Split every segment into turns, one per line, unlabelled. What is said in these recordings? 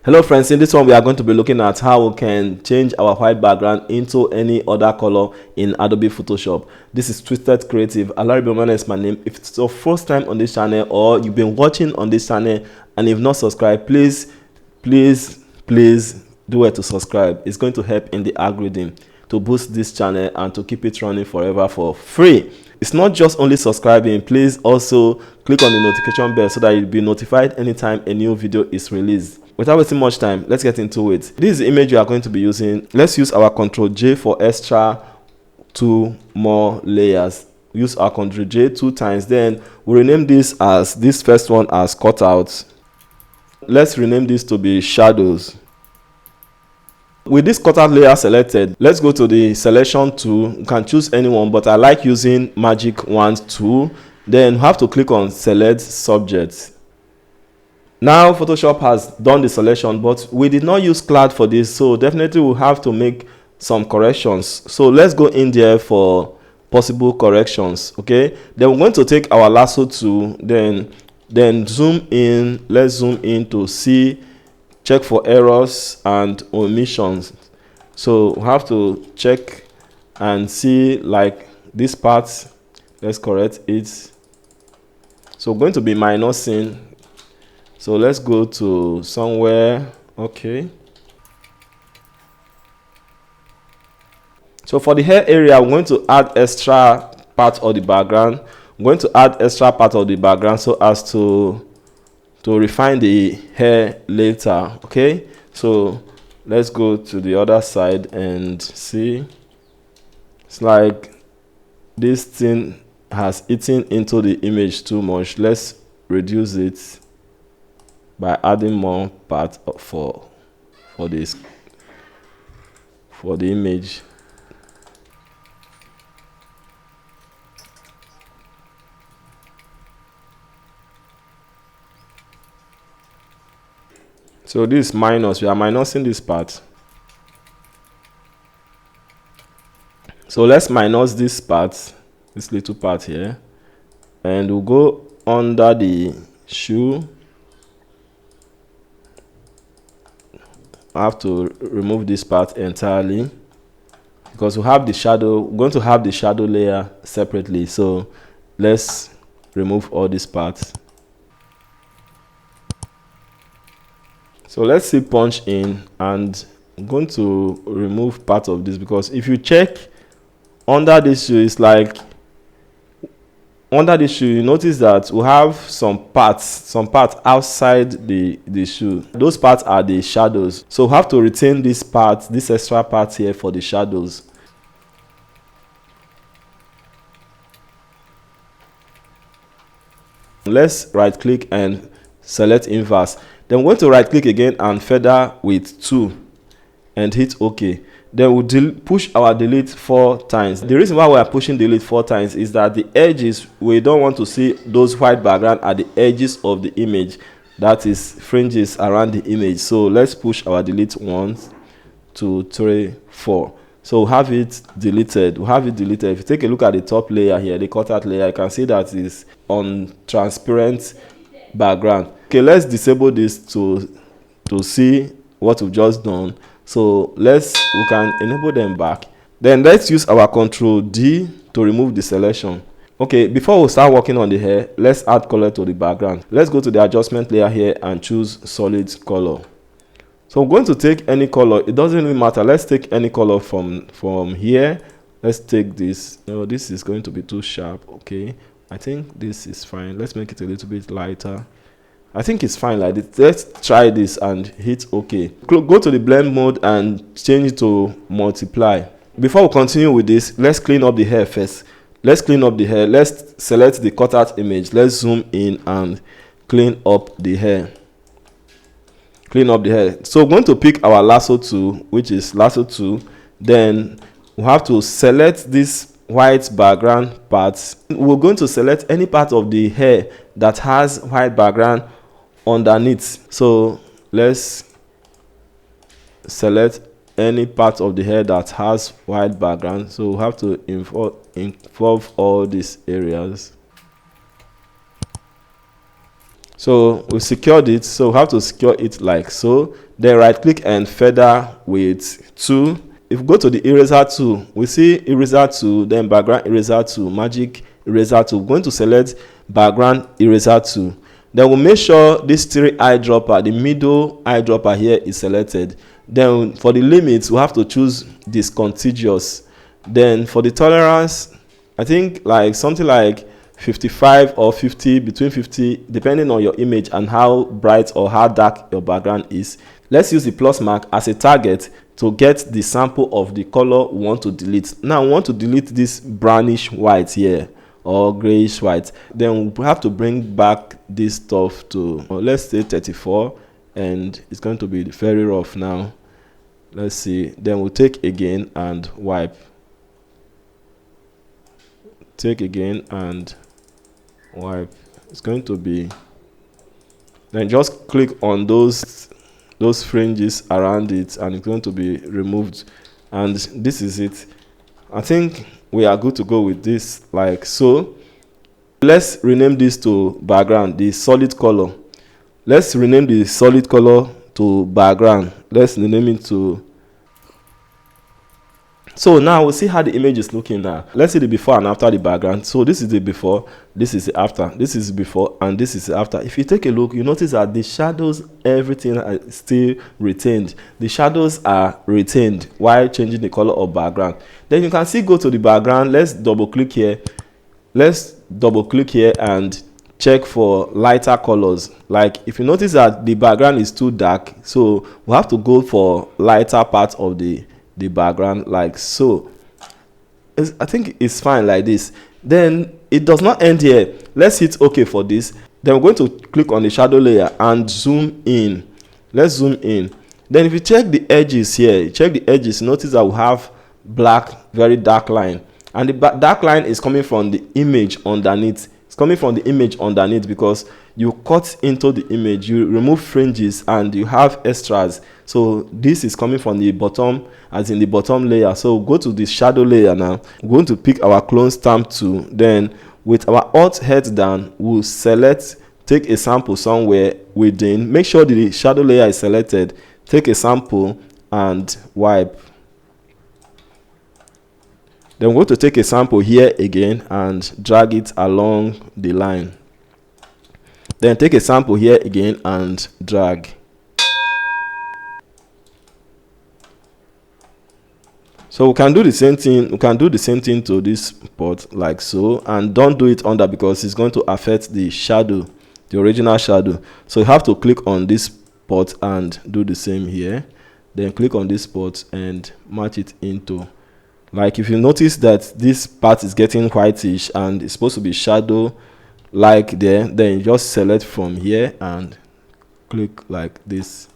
Hello friends, in this one we are going to be looking at how we can change our white background into any other color in Adobe Photoshop. This is Twisted Creative. Alaribo is my name. If it's your first time on this channel or you've been watching on this channel and you've not subscribed, please do it to subscribe. It's going to help in the algorithm to boost this channel and to keep it running forever for free. It's not just only subscribing, please also click on the notification bell so that you'll be notified anytime a new video is released. Without wasting much time, let's get into it. This is the image we are going to be using. Let's use our Ctrl J for extra 2 more layers. Use our Ctrl J 2 times, then we'll rename this as this first one as cutout. Let's rename this to be shadows. With this cutout layer selected, let's go to the selection tool. You can choose anyone, but I like using magic wand tool. Then you have to click on select subject. Now Photoshop has done the selection, but we did not use cloud for this, so definitely we'll have to make some corrections. So let's go in there for possible corrections. Okay, then we're going to take our lasso tool, then zoom in. Let's zoom in to see, check for errors and omissions. So we have to check and see, like this part, let's correct it. So we're going to be minusing. So let's go to somewhere. Okay, so for the hair area, we're going to add extra part of the background. I'm going to add extra part of the background so as to refine the hair later. Okay, so let's go to the other side and see. It's like this thing has eaten into the image too much. Let's reduce it by adding more part for the image. So this minus, we are minusing this part. So let's minus this part, this little part here, and we'll go under the shoe. I have to remove this part entirely because we have the shadow. We're going to have the shadow layer separately, so let's remove all these parts. So let's see punch in, and I'm going to remove part of this because if you check under this shoe, it's like under the shoe you notice that we have some parts outside the shoe. Those parts are the shadows, so we have to retain this part, this extra part here for the shadows. Let's right click and select inverse. Then we're going to right click again and feather with 2 and hit OK. Then we'll push our delete 4 times. The reason why we are pushing delete 4 times is that the edges, we don't want to see those white background at the edges of the image, that is fringes around the image. So let's push our delete 1, 2, 3, 4. So we'll have it deleted. If you take a look at the top layer here, the cutout layer, you can see that is on transparent background. Okay, let's disable this to see what we've just done. So we can enable them back. Then let's use our Ctrl D to remove the selection. Okay, before we start working on the hair, let's add color to the background. Let's go to the adjustment layer here and choose solid color. So I'm going to take any color. It doesn't really matter. Let's take any color from here. Let's take this. No, this is going to be too sharp. Okay, I think this is fine. Let's make it a little bit lighter. I think it's fine like this. Let's try this and hit OK. Go to the blend mode and change it to multiply. Before we continue with this, let's clean up the hair first. Let's clean up the hair. Let's select the cutout image. Let's zoom in and clean up the hair. So we're going to pick our lasso tool, which is lasso tool. Then we have to select this white background part. We're going to select any part of the hair that has white background underneath. So let's select any part of the hair that has white background. So we have to involve all these areas. So we secured it, so we have to secure it like so. Then right click and feather with 2. If we go to the eraser tool, we see eraser tool, then background eraser tool, magic eraser tool. We're going to select background eraser tool. Then we'll make sure this 3 eyedropper, the middle eyedropper here, is selected. Then for the limits, we have to choose discontiguous. Then for the tolerance, I think like something like 55 or 50, between 50, depending on your image and how bright or how dark your background is. Let's use the plus mark as a target to get the sample of the color we want to delete. Now we want to delete this brownish white here or grayish white. Then we have to bring back this stuff to let's say 34, and it's going to be very rough now. Let's see. Then we'll take again and wipe. Take again and wipe. It's going to be, then just click on those fringes around it and it's going to be removed, and this is it. I think we are good to go with this like so. Let's rename this to background, the solid color. Let's rename the solid color to background. Let's rename it to. So now we'll see how the image is looking now. Let's see the before and after the background. So this is the before, this is the after, this is before, and this is the after. If you take a look, you notice that the shadows, everything is still retained. The shadows are retained while changing the color of background. Then you can still go to the background. Let's double click here. Let's double click here and check for lighter colors. Like if you notice that the background is too dark, so we have to go for lighter parts of the background like so. I think it's fine like this. Then it does not end here. Let's hit OK for this. Then we're going to click on the shadow layer and zoom in. Let's zoom in. Then if you check the edges here, check the edges, notice that we have black, very dark line, and the dark line is coming from the image underneath. It's coming from the image underneath because you cut into the image, you remove fringes, and you have extras. So this is coming from the bottom, as in the bottom layer. So go to the shadow layer now. We're going to pick our clone stamp tool. Then with our alt head down, we'll select, take a sample somewhere within. Make sure the shadow layer is selected. Take a sample and wipe. Then we're going to take a sample here again and drag it along the line. Then take a sample here again and drag. So we can do the same thing. We can do the same thing to this part like so, and don't do it under because it's going to affect the shadow, the original shadow. So you have to click on this part and do the same here. Then click on this part and match it into. Like if you notice that this part is getting whitish and it's supposed to be shadow like there, then you just select from here and click like this.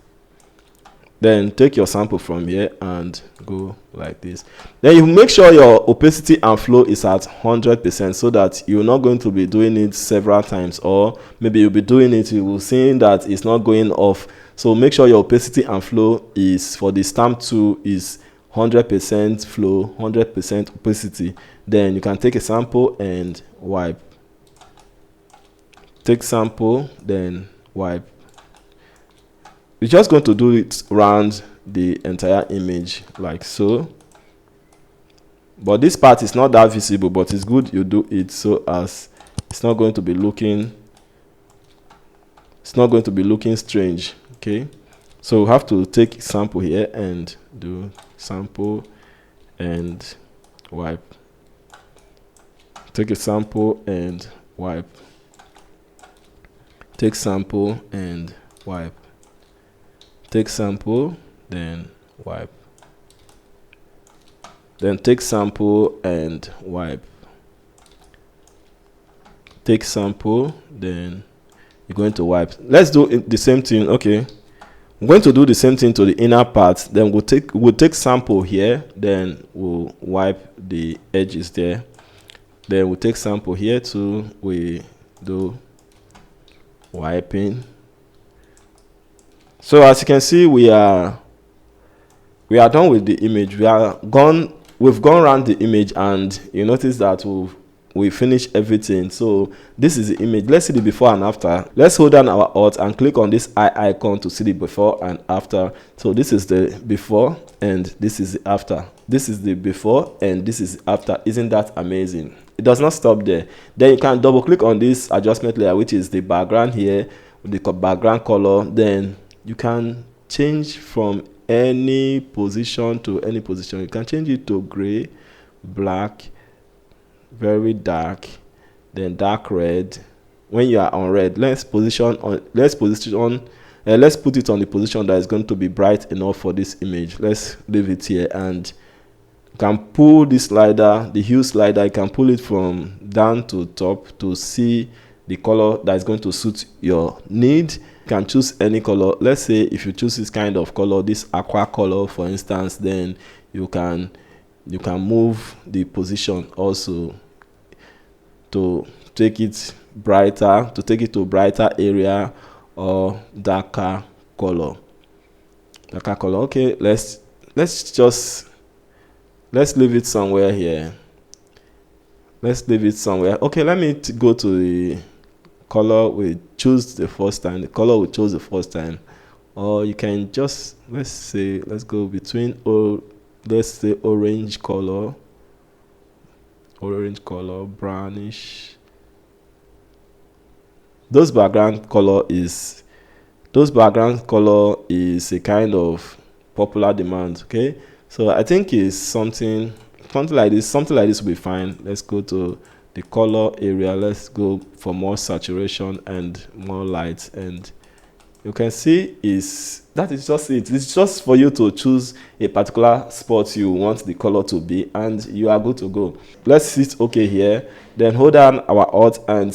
Then take your sample from here and go like this. Then you make sure your opacity and flow is at 100% so that you're not going to be doing it several times, or maybe you'll be doing it, you will see that it's not going off. So make sure your opacity and flow is, for the stamp tool, is 100% flow, 100% opacity. Then you can take a sample and wipe. Take sample, then wipe. You're just going to do it around the entire image like so. But this part is not that visible, but it's good you do it so as it's not going to be looking strange. Okay, so we have to take sample here and do sample and wipe. Take a sample and wipe. Take sample and wipe. Take sample, then wipe. Then take sample and wipe. Take sample, then you're going to wipe. Let's do the same thing. Okay, I'm going to do the same thing to the inner part. Then we'll take sample here, then we'll wipe the edges there. Then we'll take sample here too. We do wiping. So as you can see, we are done with the image. We've gone around the image, and you notice that we finish everything. So this is the image. Let's see the before and after. Let's hold down our Alt and click on this eye icon to see the before and after. So this is the before and this is the after. This is the before and this is after. Isn't that amazing? It does not stop there. Then you can double click on this adjustment layer, which is the background here with the background color. Then you can change from any position to any position. You can change it to gray, black, very dark, then dark red. When you are on red, let's put it on the position that is going to be bright enough for this image. Let's leave it here, and you can pull this slider, the hue slider. You can pull it from down to top to see the color that is going to suit your need. You can choose any color. Let's say if you choose this kind of color, this aqua color for instance, then you can move the position also to take it brighter, to take it to brighter area or darker color. Okay, let's leave it somewhere here. Let's leave it somewhere. Okay, let me go to the color we choose the first time, the color we chose the first time. Or you can just, let's go between, let's say orange color, brownish. Those background color is a kind of popular demand. Okay, so I think it's something like this will be fine. Let's go to the color area. Let's go for more saturation and more light, and you can see that is just it. It's just for you to choose a particular spot you want the color to be, and you are good to go. Let's hit OK here, then hold down our Alt and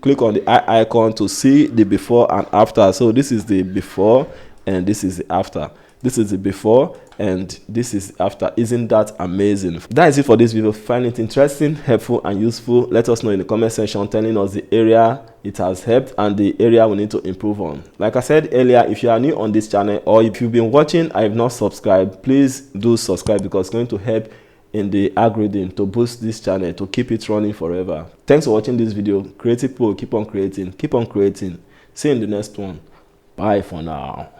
click on the eye icon to see the before and after. So this is the before and this is the after. This is the before and this is after. Isn't that amazing? That is it for this video. Find it interesting, helpful and useful. Let us know in the comment section telling us the area it has helped and the area we need to improve on. Like I said earlier, if you are new on this channel or if you've been watching and have not subscribed, please do subscribe because it's going to help in the algorithm to boost this channel, to keep it running forever. Thanks for watching this video. Creative people, keep on creating. See you in the next one. Bye for now.